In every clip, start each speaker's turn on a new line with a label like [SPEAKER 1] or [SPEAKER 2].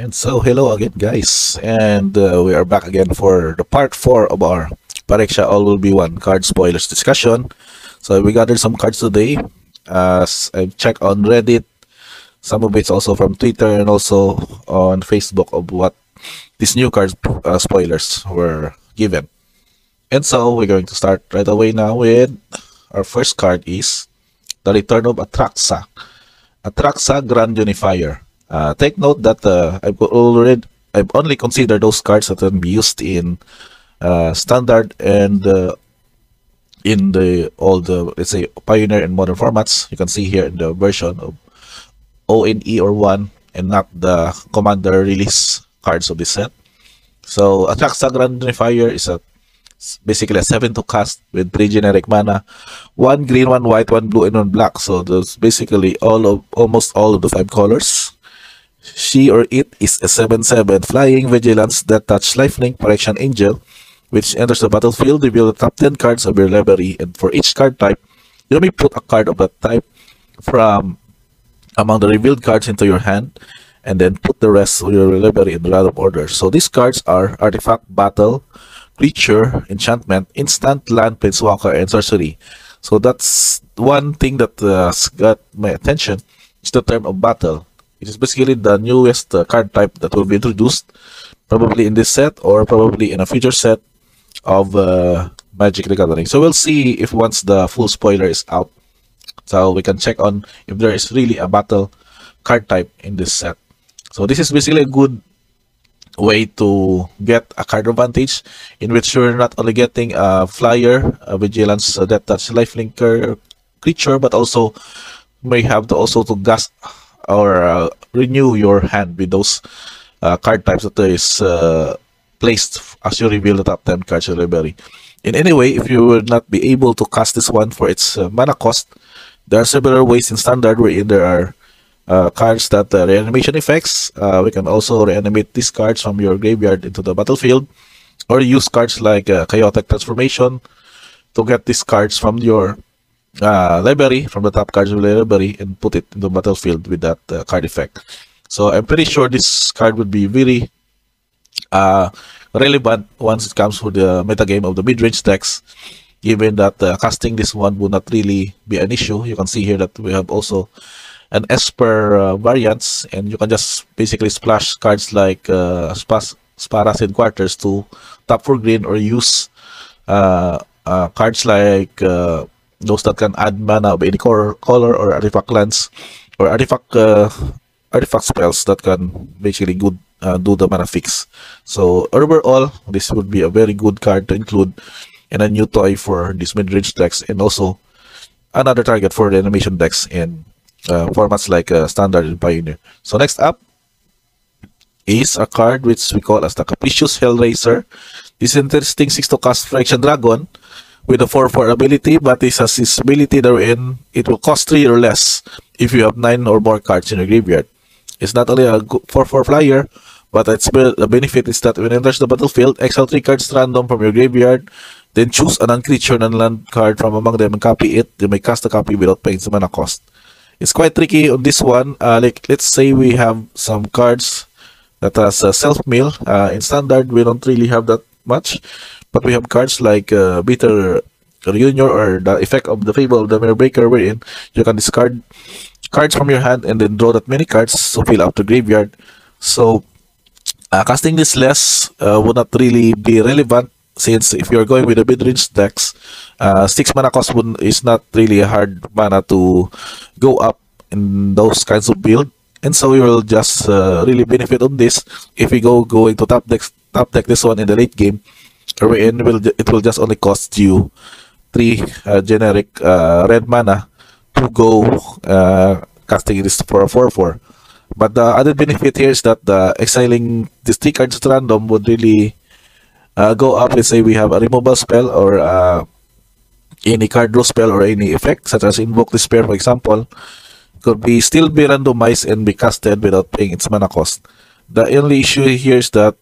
[SPEAKER 1] And so, hello again, guys, and we are back again for the part 4 of our Phyrexia All Will Be One card spoilers discussion. So, we gathered some cards today. As I've checked on Reddit, some of it's also from Twitter and also on Facebook of what these new card spoilers were given. And so, we're going to start right away now with our first card is the Return of Atraxa Grand Unifier. Take note that I've only considered those cards that can be used in standard and in the all the, let's say, pioneer and modern formats. You can see here in the version of ONE or 1 and not the commander release cards of this set. So Atraxa Grand Unifier is basically a 7 to cast with 3 generic mana, 1 green, 1 white, 1 blue, and 1 black. So there's basically almost all of the 5 colors. She or it is a 7/7 flying vigilance that touch lifelink correction angel, which enters the battlefield. Reveal the top 10 cards of your library, and for each card type, you may put a card of that type from among the revealed cards into your hand, and then put the rest of your library in random order. So these cards are artifact, battle, creature, enchantment, instant, land, planeswalker, and sorcery. So that's one thing that got my attention is the term of battle. It is basically the newest card type that will be introduced, probably in this set or probably in a future set of Magic the Gathering. So we'll see if once the full spoiler is out, so we can check on if there is really a battle card type in this set. So this is basically a good way to get a card advantage in which you're not only getting a flyer, a vigilance that touch lifelinker creature, but also may have to also to gas or renew your hand with those card types that is placed as you reveal the top 10 cards of your library. In any way, if you will not be able to cast this one for its mana cost, there are several ways in standard wherein there are cards that reanimation effects. We can also reanimate these cards from your graveyard into the battlefield, or use cards like Chaotic Transformation to get these cards from your library, from the top cards of the library, and put it in the battlefield with that card effect. So I'm pretty sure this card would be very relevant once it comes to the metagame of the mid-range decks, given that casting this one would not really be an issue. You can see here that we have also an Esper variants, and you can just basically splash cards like Sparacid Quarters to tap for green, or use cards like those that can add mana of any color, or artifact lands, or artifact spells that can basically do the mana fix. So overall, this would be a very good card to include in a new toy for these mid-range decks, and also another target for the animation decks in formats like Standard and Pioneer. So next up is a card which we call as the Capricious Hellraiser. This interesting 6 to cast Phyrexian Dragon with a 4/4 ability, but this has this ability therein it will cost 3 or less if you have 9 or more cards in your graveyard. It's not only a 4/4 flyer, but the benefit is that when it enters the battlefield, exile 3 cards random from your graveyard, then choose a non-creature, non-land card from among them and copy it. You may cast a copy without paying the mana cost. It's quite tricky on this one. Like, let's say we have some cards that has self-mill. In standard, we don't really have that much, but we have cards like Bitter Reunion, or the effect of the Fable of the Mirror Breaker, wherein you can discard cards from your hand and then draw that many cards to fill up the graveyard. So casting this less would not really be relevant, since if you're going with the mid-range decks, 6 mana cost is not really a hard mana to go up in those kinds of build. And so we will just really benefit on this if we going to top deck this one in the late game, wherein it will just only cost you 3 generic red mana to go casting this for a 4/4. But the other benefit here is that the exiling these 3 cards at random would really go up. Let's say we have a removal spell, or any card draw spell, or any effect such as Invoke Despair, for example, could still be randomized and be casted without paying its mana cost. The only issue here is that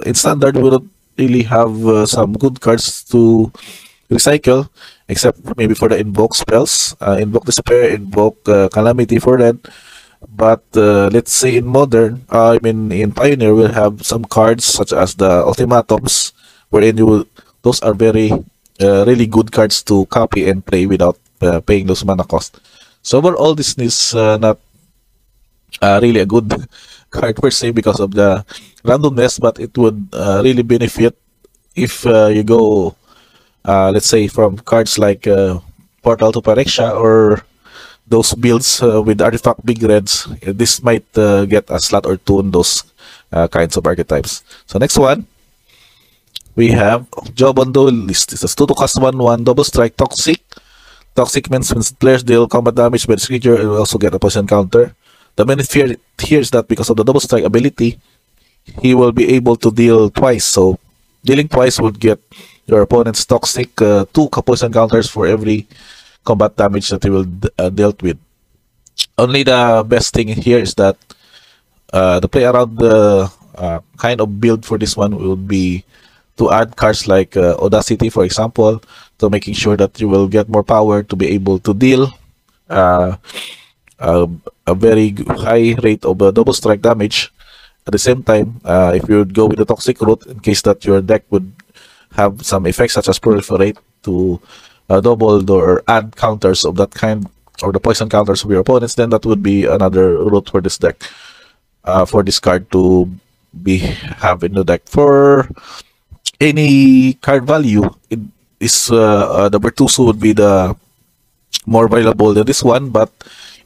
[SPEAKER 1] in standard we don't really have some good cards to recycle, except maybe for the invoke spells, Invoke Despair, Invoke Calamity for that. But let's say in modern, I mean in Pioneer, we'll have some cards such as the ultimatums, wherein you will, those are very really good cards to copy and play without paying those mana cost. So overall, this is not really a good card per se because of the randomness, but it would really benefit if you go, let's say, from cards like Portal to Phyrexia or those builds with artifact big reds. This might get a slot or two in those kinds of archetypes. So next one, we have Joban Duelist. It's a 2 to cast 1/1 double strike toxic. Toxic means when players deal combat damage by this creature, it will also get a poison counter. The benefit here is that because of the double strike ability, he will be able to deal twice. So dealing twice would get your opponent's toxic 2 poison counters for every combat damage that he will dealt with. Only the best thing here is that the play around the kind of build for this one would be to add cards like Audacity, for example, to making sure that you will get more power to be able to deal uh, a very high rate of double strike damage. At the same time, if you would go with the toxic route, in case that your deck would have some effects such as proliferate to double or add counters of that kind, or the poison counters of your opponents, then that would be another route for this deck, for this card to be have in the deck. For any card value, it is the Bertuso would be the more valuable than this one, but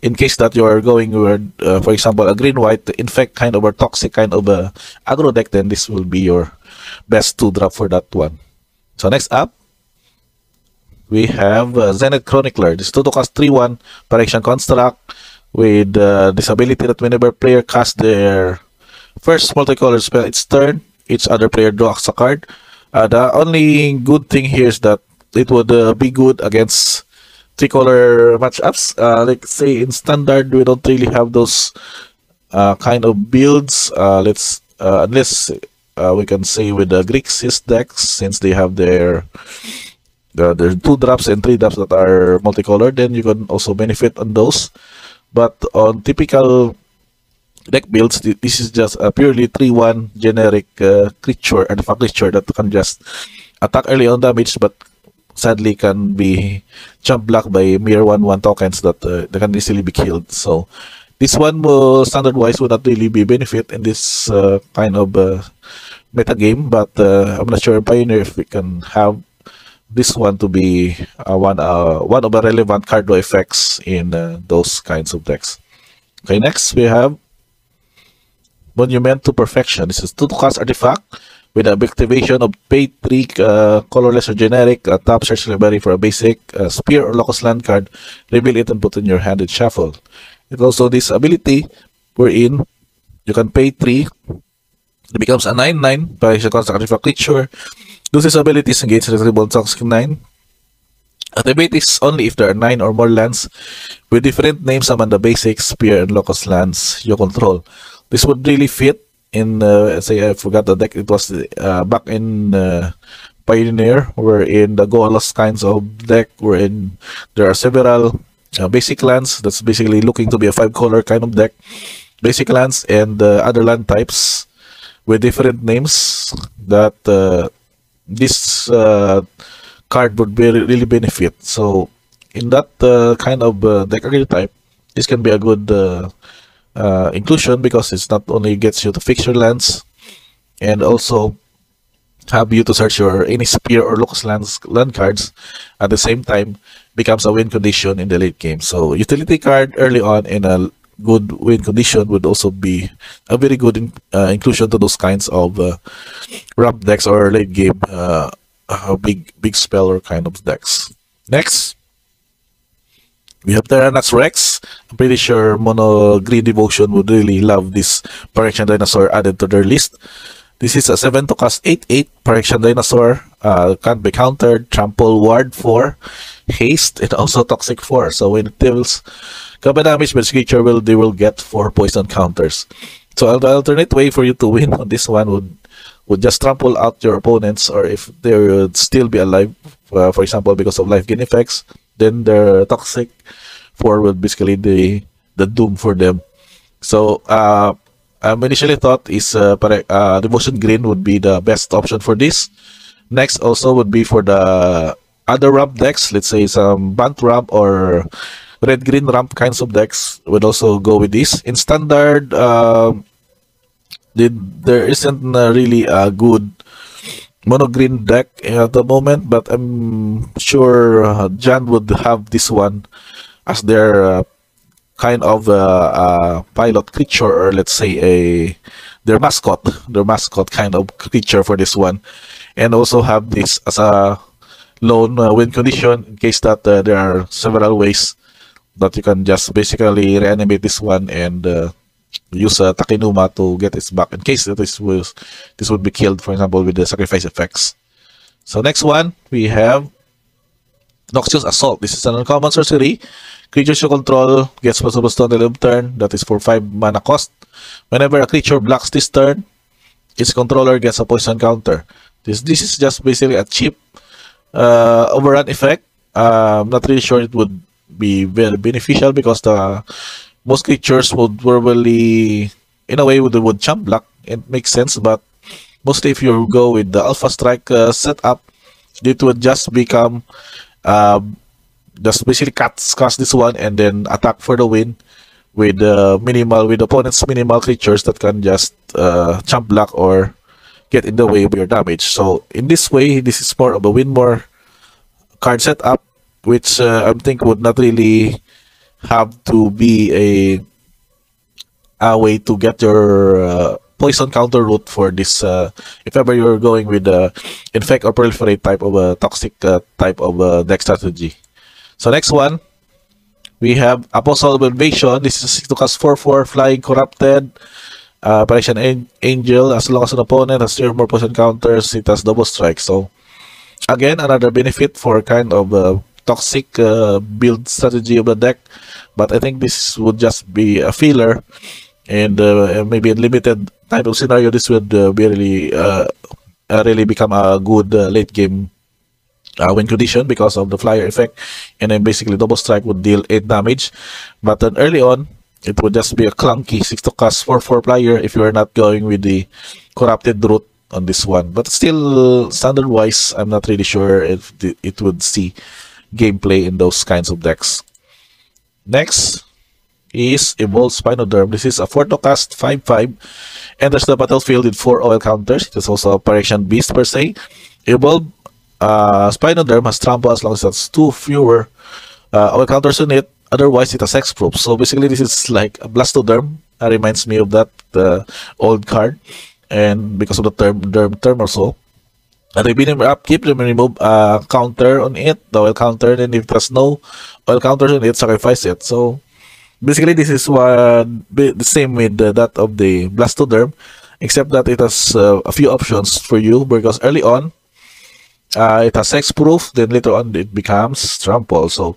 [SPEAKER 1] in case that you are going with, for example, a green-white infect kind of a toxic kind of a aggro deck, then this will be your best 2-drop for that one. So next up, we have Zenith Chronicler. This 2 to cast 3/1 Phyrexian Construct with this ability that whenever player casts their first multicolored spell its turn, each other player draws a card. The only good thing here is that it would be good against three-color matchups. Like say in standard, we don't really have those kind of builds. Let's unless we can say with the Greek Sys decks, since they have their 2 drops and 3 drops that are multicolored, then you can also benefit on those. But on typical deck builds, this is just a purely 3/1 generic creature, artifact creature that can just attack early on damage, but sadly can be jump blocked by mere 1/1 tokens that they can easily be killed. So this one will standard wise would not really be benefit in this kind of meta game, but I'm not sure in Pioneer if we can have this one to be one of the relevant card draw effects in those kinds of decks. Okay, next we have Monument to Perfection. This is 2 to cast artifact with the activation of pay 3 colorless or generic top search library for a basic spear or locus land card, reveal it and put in your hand and shuffle. It also this ability wherein you can pay 3, it becomes a 9/9 Phyrexian Construct artifact creature. Loses abilities engage retrieval toxic 9. Activates only if there are 9 or more lands with different names among the basic spear and locus lands you control. This would really fit in, say, I forgot the deck. It was back in Pioneer, wherein the Goalos kinds of deck, wherein there are several basic lands. That's basically looking to be a 5-color kind of deck. Basic lands and other land types with different names that this card would be really benefit. So in that kind of deck archetype, this can be a good inclusion because it's not only gets you to fix your lands and also have you to search your any spear or locus land cards at the same time, becomes a win condition in the late game. So utility card early on in a good win condition would also be a very good inclusion to those kinds of ramp decks or late game big spell or kind of decks. Next, we have Tyrannosaurus Rex. I'm pretty sure Mono Green Devotion would really love this Phyrexian Dinosaur added to their list. This is a 7 to cast 8/8 Phyrexian Dinosaur. Can't be countered. Trample, Ward 4, Haste, and also Toxic 4. So when it deals combat damage by this creature, they will get 4 poison counters. So the alternate way for you to win on this one would just trample out your opponents, or if they would still be alive, for example, because of life gain effects, then their Toxic 4 will basically the doom for them. So I initially thought is Devotion Green would be the best option for this. Next also would be for the other ramp decks, let's say some Bant ramp or red green ramp kinds of decks would also go with this. In standard, there isn't really a good mono green deck at the moment, but I'm sure Jan would have this one as their kind of pilot creature, or let's say their mascot kind of creature for this one, and also have this as a lone win condition in case that there are several ways that you can just basically reanimate this one and use Takinuma to get its back in case that this would be killed, for example, with the sacrifice effects. So next one we have Noxious Assault. This is an uncommon sorcery. Creatures you control gets possible stone end of turn. That is for 5 mana cost. Whenever a creature blocks this turn, its controller gets a poison counter. This is just basically a cheap overrun effect. I'm not really sure it would be very beneficial because the most creatures would probably, in a way, would jump block. It makes sense, but mostly if you go with the Alpha Strike setup, it would just become just basically cast this one and then attack for the win with with opponent's minimal creatures that can just jump block or get in the way of your damage. So in this way, this is more of a win more card setup, which I think would not really have to be a way to get your poison counter route for this if ever you're going with the infect or proliferate type of a toxic type of deck strategy. So next one we have Apostle of Invasion. This is 6 to cast 4/4 flying corrupted Apparition Angel. As long as an opponent has 3 or more poison counters, it has double strike. So again, another benefit for kind of toxic build strategy of the deck, but I think this would just be a filler, and maybe in limited type of scenario, this would be really become a good late game win condition because of the flyer effect, and then basically double strike would deal 8 damage, but then early on it would just be a clunky 6 to cast 4/4 flyer if you are not going with the corrupted route on this one. But still, standard wise, I'm not really sure if it would see gameplay in those kinds of decks. Next is Evolved Spinoderm. This is a 4 to cast 5/5, enters the battlefield with 4 oil counters. It is also a Phyrexian beast per se. Evolved Spinoderm has trample as long as it has 2 fewer oil counters on it. Otherwise, it has Hexproof. So basically, this is like a Blastoderm. Reminds me of that old card, and because of the term or so. At the beginning of upkeep, you may remove a counter on it, the oil counter, and if there's no oil counter on it, sacrifice it. So basically, this is the same with that of the Blastoderm, except that it has a few options for you because early on, it has Hexproof, then later on it becomes Trample. So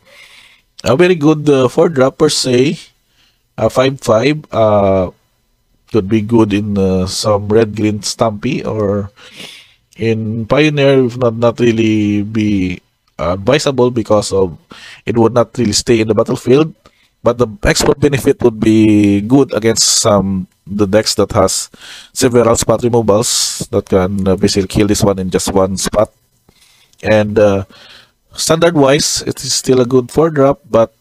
[SPEAKER 1] a very good 4-drop per se. 5/5 could be good in some red-green Stampy, or in Pioneer would not really be advisable because of it would not really stay in the battlefield. But the export benefit would be good against the decks that has several spot removals that can basically kill this one in just one spot. And standard wise, it is still a good 4-drop, but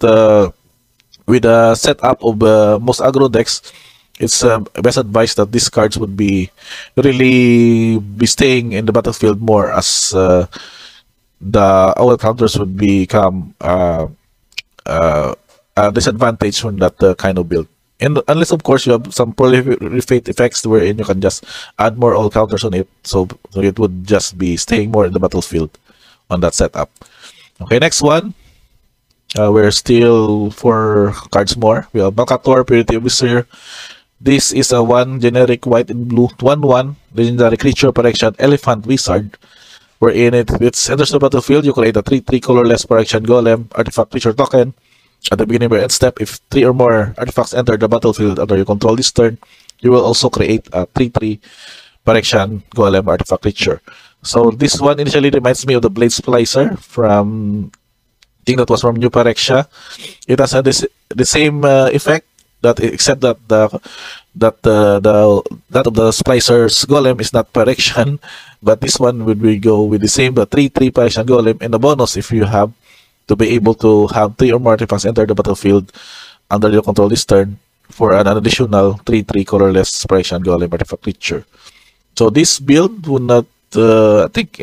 [SPEAKER 1] with a setup of most aggro decks, it's best advised that these cards would be really be staying in the battlefield more, as the owl counters would become a disadvantage from that kind of build. And unless of course you have some proliferate effects wherein you can just add more owl counters on it, so it would just be staying more in the battlefield on that setup. Okay, next one. We're still 4 cards more. We have Malcator, Purity Officer. This is a 1 generic white and blue 1/1 legendary creature Phyrexian Elephant Wizard. Wherein it enters the battlefield, you create a 3/3 colorless Phyrexian Golem artifact creature token. At the beginning of your end step, if 3 or more artifacts enter the battlefield under your control this turn, you will also create a 3/3 Phyrexian Golem artifact creature. So this one initially reminds me of the Blade Splicer from, I think that was from New Phyrexia. It has the same effect, that except that the that of the Splicer's Golem is not Phyrexian, but this one would we go with the same the 3/3 Phyrexian Golem, and the bonus if you have to be able to have 3 or more artifacts enter the battlefield under your control this turn for an additional 3/3 colorless Phyrexian Golem artifact creature. So this build would not, I think,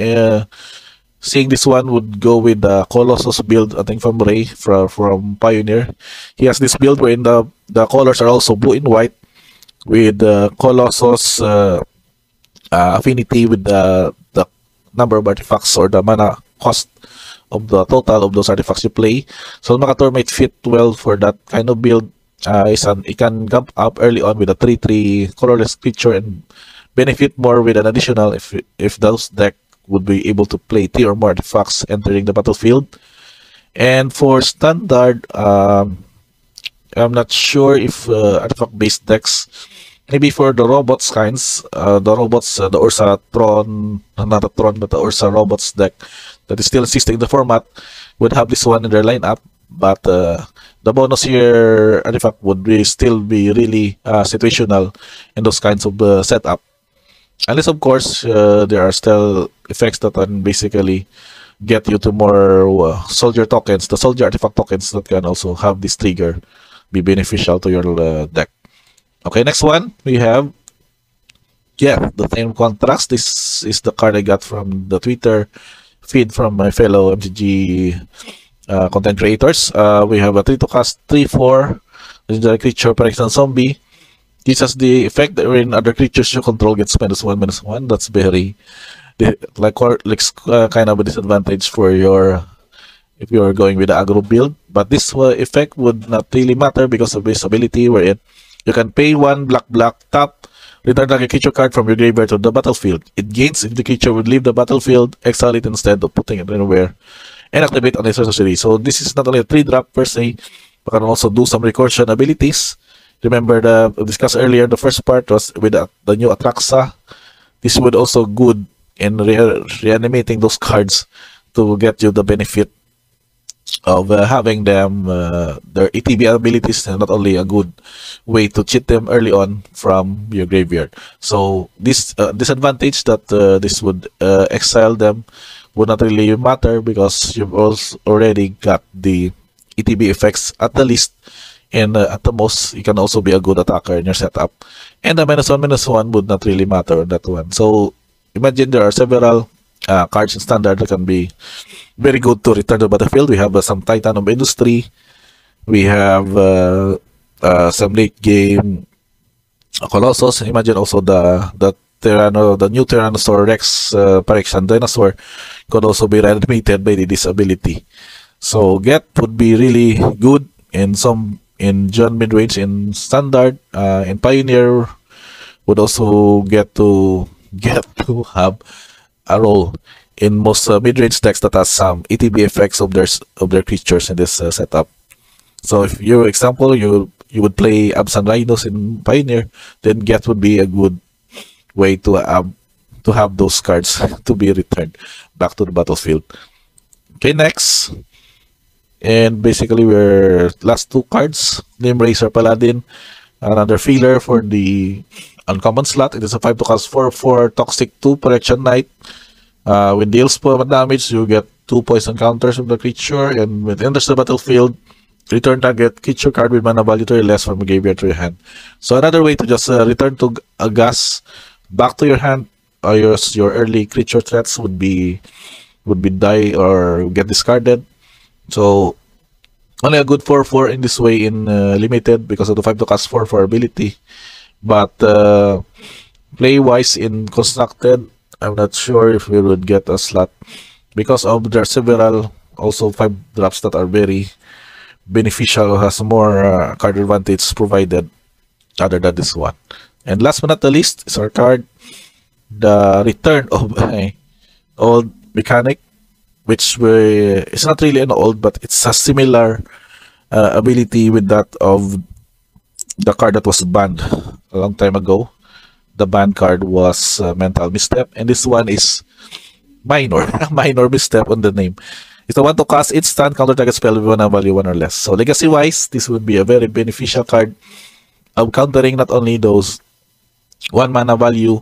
[SPEAKER 1] seeing this one would go with the Colossus build, I think from Ray, from Pioneer. He has this build wherein the colors are also blue and white with the Colossus affinity with the number of artifacts or the mana cost of the total of those artifacts you play. So Makator might fit well for that kind of build. It can jump up early on with a 3/3 colorless creature and benefit more with an additional if those deck would be able to play 3 or more artifacts entering the battlefield. And for standard, I'm not sure if artifact-based decks, maybe for the robots kinds, the robots, the Ursa Tron, not a Tron, but the Ursa robots deck that is still existing in the format would have this one in their lineup. But the bonus here artifact would still be really situational in those kinds of setup. Unless, of course, there are still effects that can basically get you to more soldier tokens, the soldier artifact tokens that can also have this trigger be beneficial to your deck. Okay, next one we have Geth, the Time Contracts. This is the card I got from the Twitter feed from my fellow MTG content creators. We have a 3 to cast 3/4 legendary creature Phyrexian Zombie. This has the effect that when other creatures you control gets -1/-1. That's very kind of a disadvantage for your if you're going with the aggro build. But this effect would not really matter because of this ability wherein you can pay 1 black tap, return a creature card from your graveyard to the battlefield. It gains if the creature would leave the battlefield, exile it instead of putting it anywhere, and activate on its sorcery. So this is not only a 3-drop per se, but can also do some recursion abilities. Remember discussed earlier, the first part was with the new Atraxa. This would also good in reanimating those cards to get you the benefit of having them their ETB abilities, and not only a good way to cheat them early on from your graveyard. So this disadvantage that this would exile them would not really matter because you've also already got the ETB effects at the least, and at the most you can also be a good attacker in your setup, and the -1/-1 would not really matter on that one. So imagine there are several cards in standard that can be very good to return to the battlefield. We have some Titan of Industry. We have some late game Colossus. Imagine also the new Tyrannosaur Rex Phyrexian Dinosaur could also be reanimated by the disability. So Geth would be really good in John midrange in standard. In Pioneer would also get to have a role in most mid-range decks that has some ETB effects of their creatures in this setup. So if your example you would play Abs and Rhinos in Pioneer, then Geth would be a good way to have those cards to be returned back to the battlefield. Okay, next. And basically we're last 2 cards. Name Racer Paladin, another filler for the uncommon slot. It is a 5 to cast 4/4 Toxic 2 Phyrexian Knight. When deals damage, you get 2 poison counters of the creature, and when it enters the battlefield, return target creature card with mana value 3 or less from graveyard to your hand. So another way to just return to a gas back to your hand, your early creature threats would be die or get discarded. So only a good 4/4 in this way in limited because of the 5 to cast 4/4 ability. But play wise in constructed, I'm not sure if we would get a slot because of there are several also 5 drops that are very beneficial, has more card advantage provided other than this one. And last but not the least is our card, the return of an old mechanic, which it's not really an old, but it's a similar ability with that of the card that was banned a long time ago. The banned card was Mental Misstep, and this one is minor, minor misstep on the name. If you want to cast instant counter target spell with mana value 1 or less. So legacy wise, this would be a very beneficial card of countering not only those 1 mana value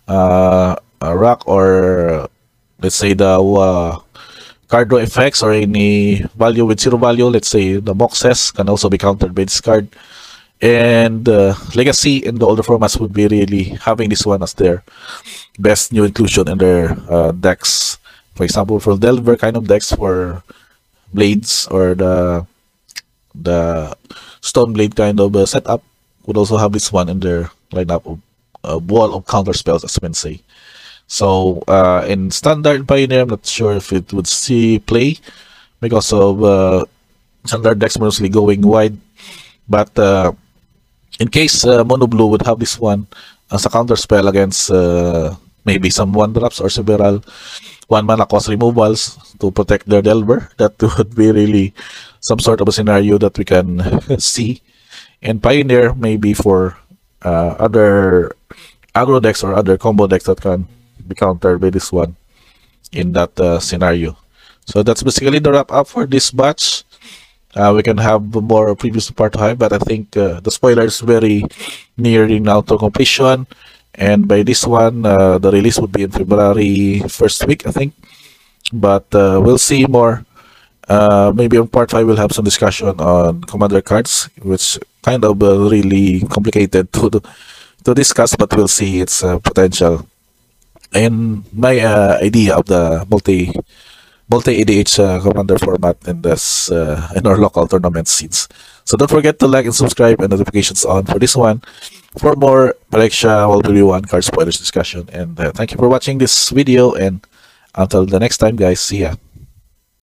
[SPEAKER 1] rock, or let's say the card draw effects, or any value with 0 value. Let's say the boxes can also be countered by this card. And legacy in the older formats would be really having this one as their best new inclusion in their decks. For example, for Delver kind of decks for blades, or the stone blade kind of setup, would also have this one in their lineup of wall of counter spells, as we can say. So in standard Pioneer, I'm not sure if it would see play because of standard decks mostly going wide. But in case Mono Blue would have this one as a counter spell against maybe some 1-drops or several 1 mana cost removals to protect their Delver, that would be really some sort of a scenario that we can see. And Pioneer, maybe for other aggro decks or other combo decks that can be countered by this one in that scenario. So that's basically the wrap up for this batch. We can have more previous part 5, but I think the spoiler is very nearing now to completion. And by this one, the release would be in February 1st week, I think. But we'll see more. Maybe on part 5 we'll have some discussion on commander cards, which kind of really complicated to discuss, but we'll see its potential and my idea of the multi ADH commander format in this in our local tournament scenes. So don't forget to like and subscribe and notifications on for this one for more Phyrexia World Review 1 card spoilers discussion. And thank you for watching this video, and until the next time, guys, see ya.